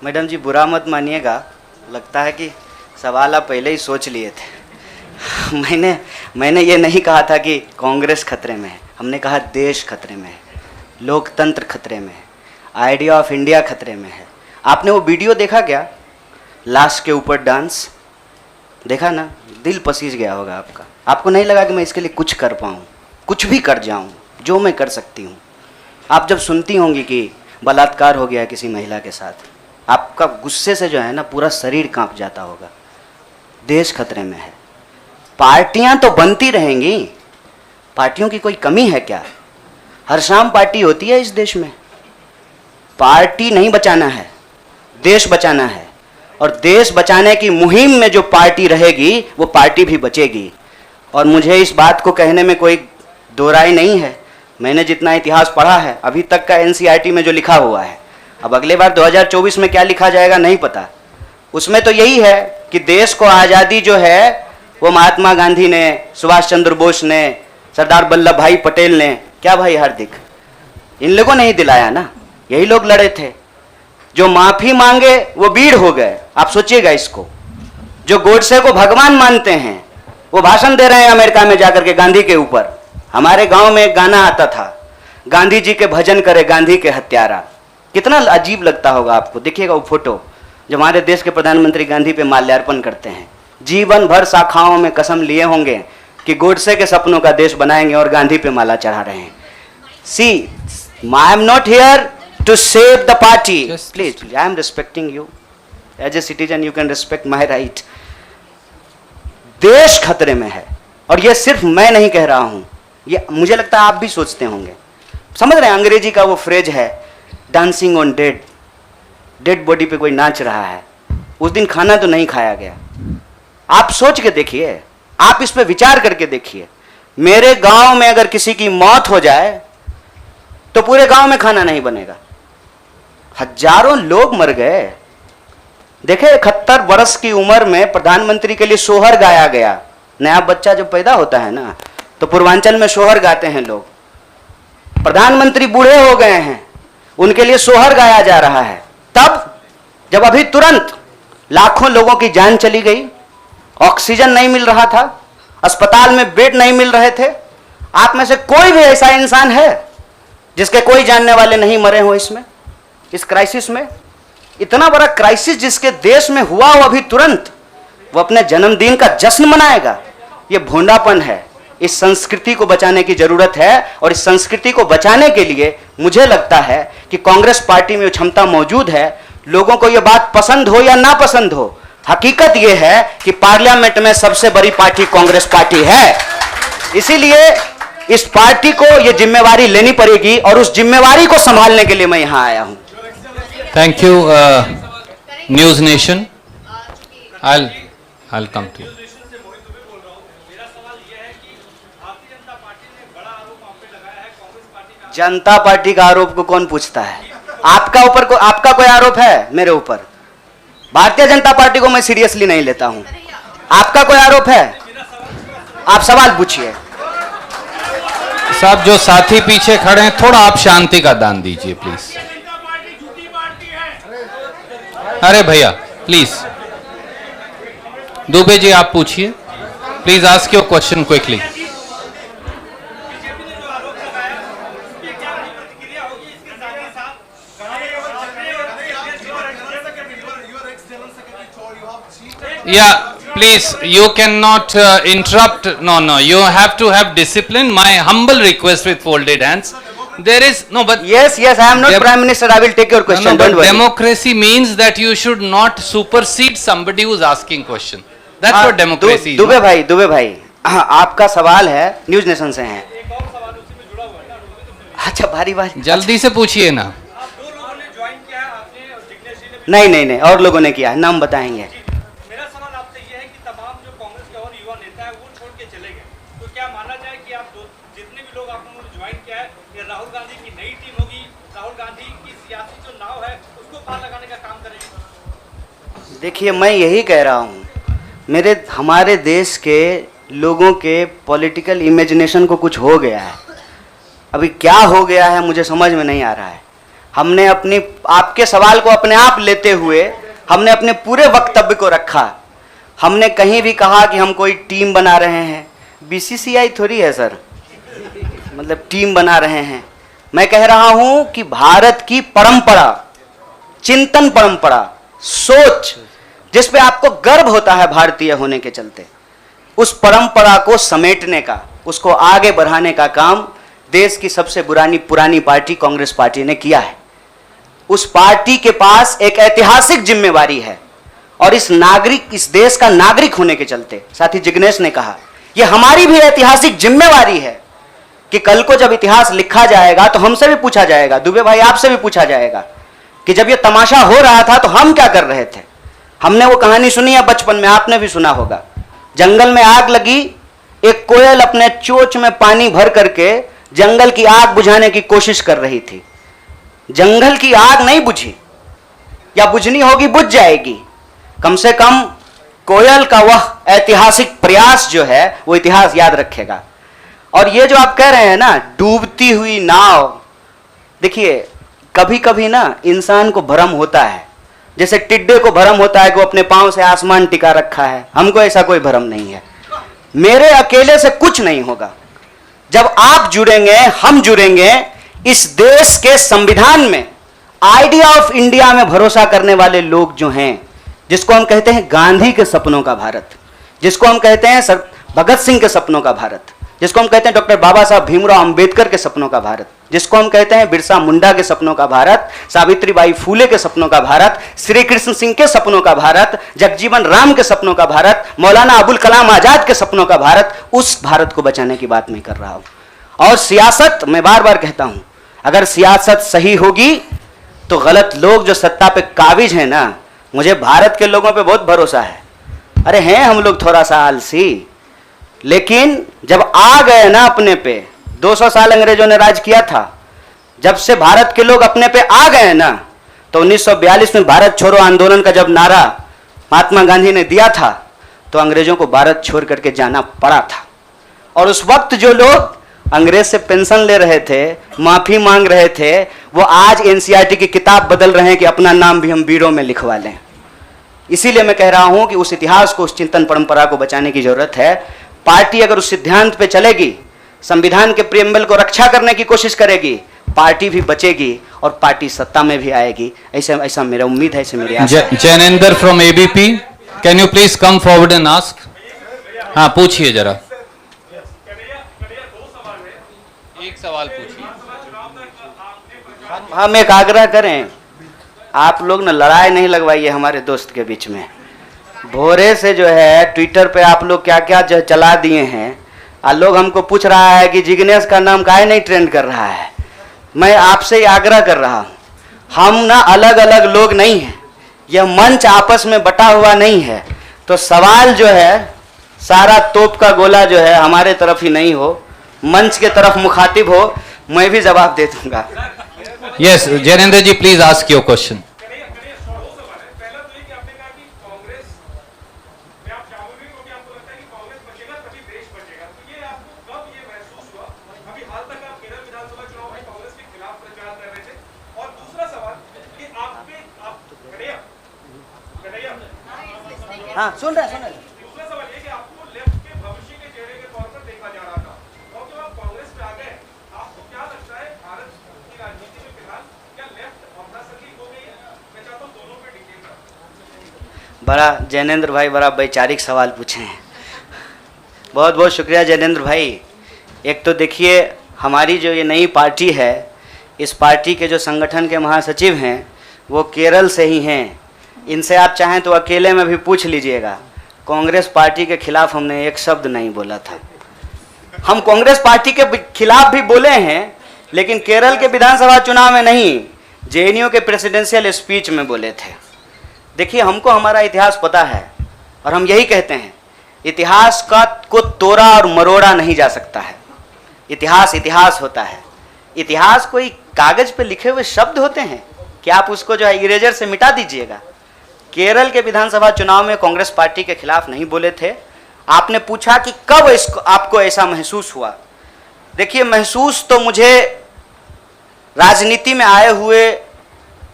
Madam जी बुरा मत मानिएगा, लगता है कि सवाल आप पहले ही सोच लिए थे। मैंने ये नहीं कहा था कि कांग्रेस खतरे में है, हमने कहा देश खतरे में है, लोकतंत्र खतरे में है, आइडिया ऑफ इंडिया खतरे में है। आपने वो वीडियो देखा क्या, लाश के ऊपर डांस देखा ना? दिल पसीज गया होगा आपका। आपको नहीं लगा कि मैं इसके लिए कुछ कर पाऊँ, कुछ भी कर जाऊँ जो मैं कर सकती हूँ। आप जब सुनती होंगी कि बलात्कार हो गया है किसी महिला के साथ, आपका गुस्से से जो है ना पूरा शरीर कांप जाता होगा। देश खतरे में है। पार्टियां तो बनती रहेंगी, पार्टियों की कोई कमी है क्या? हर शाम पार्टी होती है इस देश में। पार्टी नहीं बचाना है, देश बचाना है, और देश बचाने की मुहिम में जो पार्टी रहेगी वो पार्टी भी बचेगी। और मुझे इस बात को कहने में कोई दो राय नहीं है। मैंने जितना इतिहास पढ़ा है अभी तक का एनसीईआरटी में जो लिखा हुआ है, अब अगले बार 2024 में क्या लिखा जाएगा नहीं पता। उसमें तो यही है कि देश को आज़ादी जो है वो महात्मा गांधी ने, सुभाष चंद्र बोस ने, सरदार वल्लभ भाई पटेल ने, क्या भाई हार्दिक, इन लोगों ने ही दिलाया ना। यही लोग लड़े थे। जो माफी मांगे वो वीर हो गए। आप सोचिएगा इसको। जो गोडसे को भगवान मानते हैं वो भाषण दे रहे हैं अमेरिका में जाकर के गांधी के ऊपर। हमारे गांव में एक गाना आता था, गांधी जी के भजन करे गांधी के हत्यारा। कितना अजीब लगता होगा आपको। देखिएगा वो फोटो जब हमारे देश के प्रधानमंत्री गांधी पे माल्यार्पण करते हैं। जीवन भर शाखाओं में कसम लिए होंगे कि गोडसे के सपनों का देश बनाएंगे और गांधी पे माला चढ़ा रहे हैं। See, I am not here to save the party. Please, I am respecting you. As a citizen, you can respect my right. देश खतरे में है, और ये सिर्फ मैं नहीं कह रहा हूं, ये मुझे लगता है आप भी सोचते होंगे। समझ रहे हैं, अंग्रेजी का वो फ्रेज है, dancing on dead. Dead body पे कोई नाच रहा है। उस दिन खाना तो नहीं खाया गया। आप सोच के देखिए, आप इस पे विचार करके देखिए। मेरे गांव में अगर किसी की मौत हो जाए तो पूरे गांव में खाना नहीं बनेगा। हजारों लोग मर गए। देखे 71 वर्ष की उम्र में प्रधानमंत्री के लिए सोहर गाया गया। नया बच्चा जब पैदा होता है ना तो पूर्वांचल में सोहर गाते हैं लोग। प्रधानमंत्री बूढ़े हो गए हैं, उनके लिए सोहर गाया जा रहा है। तब जब अभी तुरंत लाखों लोगों की जान चली गई, ऑक्सीजन नहीं मिल रहा था, अस्पताल में बेड नहीं मिल रहे थे। आप में से कोई भी ऐसा इंसान है जिसके कोई जानने वाले नहीं मरे हो इसमें, इस क्राइसिस में? इतना बड़ा क्राइसिस जिसके देश में हुआ हो अभी तुरंत, वो अपने जन्मदिन का जश्न मनाएगा? ये भोंडापन है। इस संस्कृति को बचाने की जरूरत है, और इस संस्कृति को बचाने के लिए मुझे लगता है कि कांग्रेस पार्टी में क्षमता मौजूद है। लोगों को यह बात पसंद हो या ना पसंद हो, हकीकत यह है कि पार्लियामेंट में सबसे बड़ी पार्टी कांग्रेस पार्टी है। इसीलिए इस पार्टी को यह जिम्मेवारी लेनी पड़ेगी, और उस जिम्मेवारी को संभालने के लिए मैं यहां आया हूं। Thank you, News Nation. I'll come to you. Janata party का आरोप को कौन पूछता है? आपका कोई आरोप है मेरे ऊपर? भारतीय जनता पार्टी को मैं सीरियसली नहीं लेता हूं। आपका कोई आरोप है? आप सवाल पूछिए। साहब, जो साथी पीछे खड़े हैं, थोड़ा आप शांति का दान दीजिए प्लीज। अरे भैया प्लीज, दुबे जी आप पूछिए please. Ask your question quickly. Yeah, please, you cannot interrupt. No, you have to have discipline. My humble request with folded hands. There is no, but yes, I am not Prime Minister. I will take your question. No, don't worry. Democracy means that you should not supersede somebody who is asking question. That's what democracy is. Dubey भाई, आपका सवाल है, news nation से हैं। अच्छा, बारी जल्दी से पूछिए ना। नहीं, और लोगों ने किया, नाम बताएंगे। राहुल गांधी की नई टीम होगी, राहुल गांधी की सियासी जो नाव है उसको पार लगाने का काम करेगी। देखिए, मैं यही कह रहा हूँ, हमारे देश के लोगों के पॉलिटिकल इमेजिनेशन को कुछ हो गया है। अभी क्या हो गया है मुझे समझ में नहीं आ रहा है। हमने अपनी आपके सवाल को अपने आप लेते हुए हमने अपने पूरे वक्तव्य को रखा। हमने कहीं भी कहा कि हम कोई टीम बना रहे हैं, बीसीसीआई थोड़ी है सर, मतलब टीम बना रहे हैं। मैं कह रहा हूं कि भारत की परंपरा, चिंतन परंपरा, सोच, जिस पे आपको गर्व होता है भारतीय होने के चलते, उस परंपरा को समेटने का, उसको आगे बढ़ाने का काम देश की सबसे पुरानी पार्टी कांग्रेस पार्टी ने किया है। उस पार्टी के पास एक ऐतिहासिक जिम्मेवारी है और इस देश का नागरिक होने के चलते, साथी जिग्नेश ने कहा, यह हमारी भी ऐतिहासिक जिम्मेवारी है कि कल को जब इतिहास लिखा जाएगा तो हमसे भी पूछा जाएगा, दुबे भाई आपसे भी पूछा जाएगा कि जब यह तमाशा हो रहा था तो हम क्या कर रहे थे। हमने वो कहानी सुनी है बचपन में, आपने भी सुना होगा। जंगल में आग लगी, एक कोयल अपने चोंच में पानी भर करके जंगल की आग बुझाने की कोशिश कर रही थी। जंगल की आग नहीं बुझी, या बुझनी होगी बुझ जाएगी। कम से कम कोयल का वह ऐतिहासिक प्रयास जो है वो इतिहास याद रखेगा। और ये जो आप कह रहे हैं ना, डूबती हुई नाव, देखिए कभी कभी ना इंसान को भ्रम होता है, जैसे टिड्डे को भ्रम होता है कि वो अपने पांव से आसमान टिका रखा है। हमको ऐसा कोई भ्रम नहीं है। मेरे अकेले से कुछ नहीं होगा। जब आप जुड़ेंगे, हम जुड़ेंगे, इस देश के संविधान में, आइडिया ऑफ इंडिया में भरोसा करने वाले लोग जो हैं, जिसको हम कहते हैं गांधी के सपनों का भारत, जिसको हम कहते हैं भगत सिंह के सपनों का भारत, जिसको हम कहते हैं डॉक्टर बाबा साहब भीमराव अंबेडकर के सपनों का भारत, जिसको हम कहते हैं बिरसा मुंडा के सपनों का भारत, सावित्रीबाई फूले के सपनों का भारत, श्री कृष्ण सिंह के सपनों का भारत, जगजीवन राम के सपनों का भारत, मौलाना अबुल कलाम आजाद के सपनों का भारत, उस भारत को बचाने की बात मैं कर रहा हूं। और सियासत, मैं बार बार कहता हूं, अगर सियासत सही होगी तो गलत लोग जो सत्ता पे काबिज हैं ना, मुझे भारत के लोगों पे बहुत भरोसा है। अरे हैं हम लोग थोड़ा सा आलसी, लेकिन जब आ गए ना अपने पे, 200 साल अंग्रेजों ने राज किया था, जब से भारत के लोग अपने पे आ गए ना, तो 1942 में भारत छोड़ो आंदोलन का जब नारा महात्मा गांधी ने दिया था, तो अंग्रेजों को भारत छोड़ करके जाना पड़ा था। और उस वक्त जो लोग अंग्रेज से पेंशन ले रहे थे, माफी मांग रहे थे, वो आज एनसीईआरटी की किताब बदल रहे हैं कि अपना नाम भी हम वीरों में लिखवा लें। इसीलिए मैं कह रहा हूं कि उस इतिहास को, उस चिंतन परंपरा को बचाने की जरूरत है। पार्टी अगर उस सिद्धांत पे चलेगी, संविधान के प्रियम्बल को रक्षा करने की कोशिश करेगी, पार्टी भी बचेगी और पार्टी सत्ता में भी आएगी। ऐसा मेरा उम्मीद है, ऐसे मेरी आशा है। Jainendra from ABP, can you please come forward and ask. हाँ पूछिए जरा, एक सवाल पूछिए। हम एक आग्रह करें, आप लोग ना लड़ाई नहीं लगवाइए हमारे दोस्त के बीच में। भोरे से जो है ट्विटर पे आप लोग क्या क्या जो चला दिए हैं, और लोग हमको पूछ रहा है कि जिग्नेश का नाम काहे नहीं ट्रेंड कर रहा है। मैं आपसे आग्रह कर रहा हूँ, हम ना अलग अलग लोग नहीं हैं, यह मंच आपस में बटा हुआ नहीं है। तो सवाल जो है, सारा तोप का गोला जो है हमारे तरफ ही नहीं हो, मंच के तरफ मुखातिब हो, मैं भी जवाब दे दूंगा। Yes Jainendra ji, please ask your question. हाँ सुन रहे हैं। दूसरा सवाल ये कि आपको लेफ्ट के भविष्य के चेहरे के तौर पर देखा जा रहा था, और जब आप कांग्रेस पे आ गए, आपको क्या लगता है भारत की राजनीति में फिलहाल क्या लेफ्ट अवधासकी हो गई है? मैं चाहता हूँ दोनों पे डिटेल करें। बड़ा जैनेंद्र भाई बड़ा वैचारिक सवाल पूछे हैं, बहुत बहुत शुक्रिया जैनेंद्र भाई। एक तो देखिए, हमारी जो ये नई पार्टी है, इस पार्टी के जो संगठन के महासचिव हैं वो केरल से ही हैं। इनसे आप चाहें तो अकेले में भी पूछ लीजिएगा, कांग्रेस पार्टी के खिलाफ हमने एक शब्द नहीं बोला था। हम कांग्रेस पार्टी के खिलाफ भी बोले हैं, लेकिन केरल के विधानसभा चुनाव में नहीं, जेएनयू के प्रेसिडेंशियल स्पीच में बोले थे। देखिए, हमको हमारा इतिहास पता है और हम यही कहते हैं, इतिहास को तोड़ा और मरोड़ा नहीं जा सकता है। इतिहास इतिहास होता है। इतिहास कोई कागज पे लिखे हुए शब्द होते हैं कि आप उसको जो है इरेजर से मिटा दीजिएगा। केरल के विधानसभा चुनाव में कांग्रेस पार्टी के खिलाफ नहीं बोले थे। आपने पूछा कि कब इसको आपको ऐसा महसूस हुआ। देखिए, महसूस तो मुझे राजनीति में आए हुए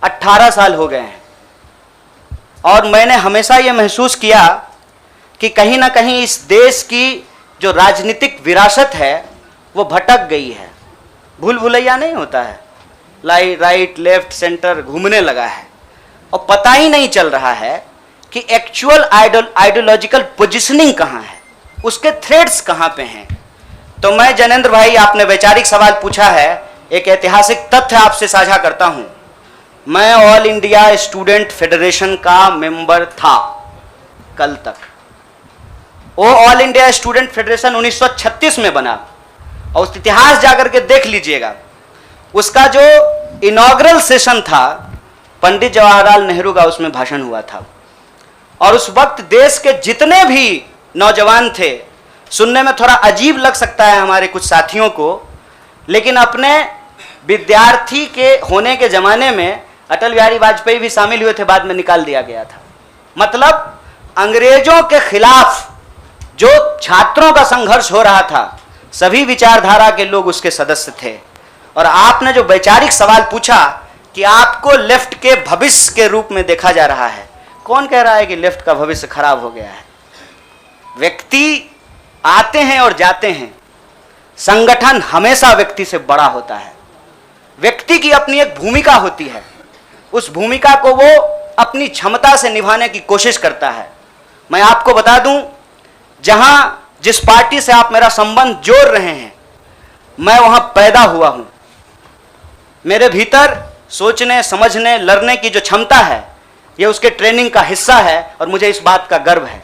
18 साल हो गए हैं और मैंने हमेशा ये महसूस किया कि कहीं ना कहीं इस देश की जो राजनीतिक विरासत है वो भटक गई है। भूल भुलैया नहीं होता है, राइट लेफ्ट सेंटर घूमने लगा है और पता ही नहीं चल रहा है कि एक्चुअल आइडियोलॉजिकल पोजिशनिंग कहाँ है, उसके थ्रेड्स कहाँ पे हैं। तो मैं जनेंद्र भाई, आपने वैचारिक सवाल पूछा है, एक ऐतिहासिक तथ्य आपसे साझा करता हूं। मैं ऑल इंडिया स्टूडेंट फेडरेशन का मेंबर था कल तक। वो ऑल इंडिया स्टूडेंट फेडरेशन 1936 में बना और उस इतिहास जाकर के देख लीजिएगा। उसका जो इनॉग्रल सेशन था, पंडित जवाहरलाल नेहरू का उसमें भाषण हुआ था और उस वक्त देश के जितने भी नौजवान थे, सुनने में थोड़ा अजीब लग सकता है हमारे कुछ साथियों को, लेकिन अपने विद्यार्थी के होने के ज़माने में अटल बिहारी वाजपेयी भी शामिल हुए थे, बाद में निकाल दिया गया था। मतलब अंग्रेजों के खिलाफ जो छात्रों का संघर्ष हो रहा था, सभी विचारधारा के लोग उसके सदस्य थे। और आपने जो वैचारिक सवाल पूछा कि आपको लेफ्ट के भविष्य के रूप में देखा जा रहा है, कौन कह रहा है कि लेफ्ट का भविष्य खराब हो गया है? व्यक्ति आते हैं और जाते हैं, संगठन हमेशा व्यक्ति से बड़ा होता है। व्यक्ति की अपनी एक भूमिका होती है, उस भूमिका को वो अपनी क्षमता से निभाने की कोशिश करता है। मैं आपको बता दूं, जहां जिस पार्टी से आप मेरा संबंध जोड़ रहे हैं, मैं वहां पैदा हुआ हूं। मेरे भीतर सोचने, समझने, लड़ने की जो क्षमता है, यह उसके ट्रेनिंग का हिस्सा है और मुझे इस बात का गर्व है।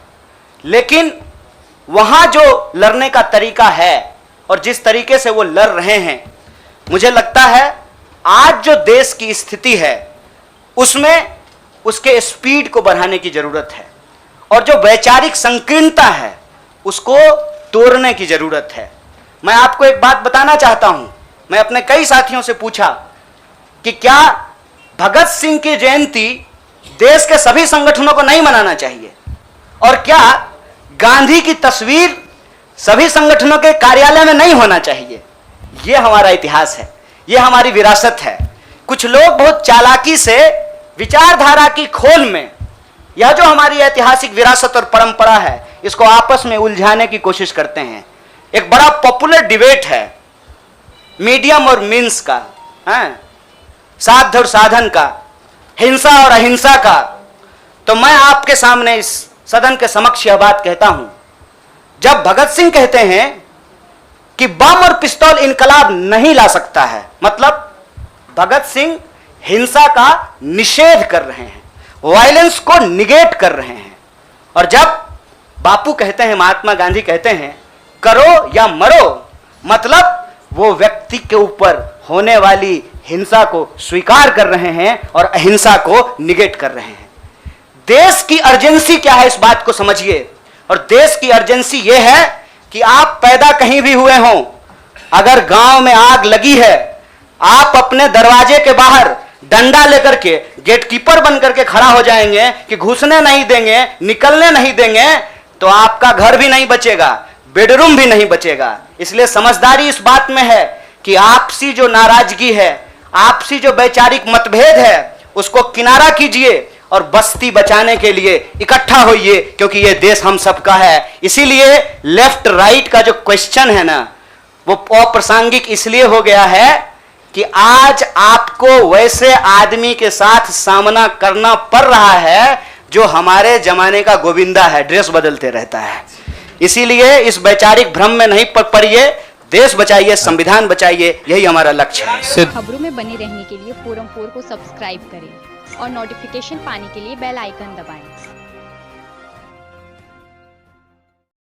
लेकिन वहां जो लड़ने का तरीका है और जिस तरीके से वो लड़ रहे हैं, मुझे लगता है आज जो देश की स्थिति है उसमें उसके स्पीड को बढ़ाने की जरूरत है और जो वैचारिक संकीर्णता है उसको तोड़ने की जरूरत है। मैं आपको एक बात बताना चाहता हूं। मैं अपने कई साथियों से पूछा कि क्या भगत सिंह की जयंती देश के सभी संगठनों को नहीं मनाना चाहिए, और क्या गांधी की तस्वीर सभी संगठनों के कार्यालय में नहीं होना चाहिए? ये हमारा इतिहास है, ये हमारी विरासत है। कुछ लोग बहुत चालाकी से विचारधारा की खोल में यह जो हमारी ऐतिहासिक विरासत और परंपरा है, इसको आपस में उलझाने की कोशिश करते हैं। एक बड़ा पॉपुलर डिबेट है मीडियम और मीन्स का, साध्य और साधन का, हिंसा और अहिंसा का। तो मैं आपके सामने इस सदन के समक्ष यह बात कहता हूं, जब भगत सिंह कहते हैं कि बम और पिस्तौल इनकलाब नहीं ला सकता है, मतलब भगत सिंह हिंसा का निषेध कर रहे हैं, वायलेंस को निगेट कर रहे हैं। और जब बापू कहते हैं, महात्मा गांधी कहते हैं करो या मरो, मतलब वो व्यक्ति के ऊपर होने वाली हिंसा को स्वीकार कर रहे हैं और अहिंसा को निगेट कर रहे हैं। देश की अर्जेंसी क्या है, इस बात को समझिए। और देश की अर्जेंसी यह है कि आप पैदा कहीं भी हुए हों, अगर गांव में आग लगी है, आप अपने दरवाजे के बाहर डंडा लेकर के गेटकीपर बन करके खड़ा हो जाएंगे कि घुसने नहीं देंगे, निकलने नहीं देंगे, तो आपका घर भी नहीं बचेगा, बेडरूम भी नहीं बचेगा। इसलिए समझदारी इस बात में है कि आपसी जो नाराजगी है, आपसी जो वैचारिक मतभेद है, उसको किनारा कीजिए और बस्ती बचाने के लिए इकट्ठा होइए, क्योंकि ये देश हम सबका है। इसीलिए लेफ्ट राइट का जो क्वेश्चन है ना, वो अप्रासंगिक इसलिए हो गया है कि आज आपको वैसे आदमी के साथ सामना करना पड़ रहा है जो हमारे जमाने का गोविंदा है, ड्रेस बदलते रहता है। इसीलिए इस वैचारिक भ्रम में नहीं पड़िए, देश बचाइए, संविधान बचाइए, यही हमारा लक्ष्य है। खबरों में बने रहने के लिए फोरम 4 को सब्सक्राइब करें और नोटिफिकेशन पाने के लिए बेल आइकन दबाएं।